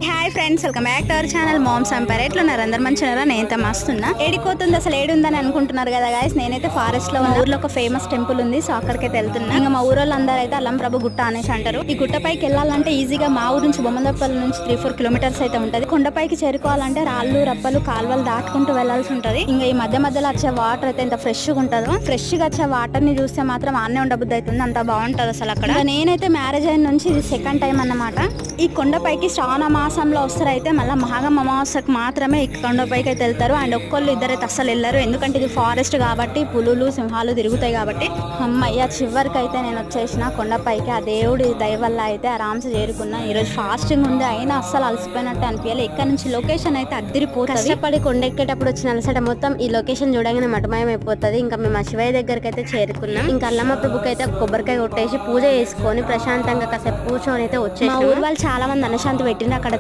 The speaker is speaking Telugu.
Hi friends, welcome back to our channel moms empire. ఎట్లున్నారు అందరు? మంచిగా నేనైతే మస్తున్నా. ఏడిపోతుంది అసలు, ఏడుందని అనుకుంటున్నారు కదా గాయస్. నేనైతే ఫారెస్ట్ లో ఉన్న ఊర్లో ఒక ఫేమస్ టెంపుల్ ఉంది, సో అక్కడికైతే వెళ్తున్నా. ఇంకా మా ఊరోళ్ళు అందరూ అయితే అల్లం ప్రభు గుట్ట అనేసి అంటారు. ఈ గుట్ట పైకి వెళ్ళాలంటే ఈజీగా మా ఊరు నుంచి బొమ్మదప్పల్ నుంచి 3-4 కిలోమీటర్స్ అయితే ఉంటది. కొండపైకి చేరుకోవాలంటే రాళ్ళు రప్పలు కాలువలు దాటుకుంటూ వెళ్లాల్సి ఉంటది. ఇంకా ఈ మధ్య మధ్యలో వచ్చే వాటర్ అయితే ఎంత ఫ్రెష్ గా ఉంటుందో, ఫ్రెష్ గా వచ్చే వాటర్ ని చూస్తే మాత్రం ఆన్నే ఉండబుద్ధి అవుతుంది. అంత బాగుంటది అసలు అక్కడ. నేనైతే మ్యారేజ్ అయిన నుంచి ఇది సెకండ్ టైం అన్నమాట. ఈ కొండపైకి శ్రావణ మాసంలో వస్తారైతే మళ్ళీ మాఘం అమావాస్యకు మాత్రమే ఈ కొండపైకి అయితే వెళ్తారు. అండ్ ఒక్కళ్ళు ఇద్దరైతే అస్సలు వెళ్ళారు, ఎందుకంటే ఇది ఫారెస్ట్ కాబట్టి పులులు సింహాలు తిరుగుతాయి కాబట్టి. అమ్మయ్య, చివరికి అయితే నేను వచ్చేసిన కొండపైకి. ఆ దేవుడి దయ వల్ల అయితే ఆరామ్స్ చేరుకున్నా. ఈరోజు ఫాస్టింగ్ ఉంది, అయినా అస్సలు అలసిపోయినట్టు అనిపించాలి. ఇక్కడ నుంచి లొకేషన్ అయితే అద్దరిపోతుంది. కష్టపడి కొండ ఎక్కేటప్పుడు వచ్చిన అలసట మొత్తం ఈ లొకేషన్ చూడగానే మటమయం అయిపోతుంది. ఇంకా మేము ఆ శివయ్య దగ్గరికి అయితే చేరుకున్నాం. ఇంకా అల్లమ్మ ప్రభుకి అయితే కొబ్బరికాయ కొట్టేసి పూజ చేసుకొని ప్రశాంతంగా కాసేపు కూర్చొని అయితే వచ్చేసి, మా ఊరు వాళ్ళు చాలా మంది అనశాంతి పెట్టింది. అక్కడ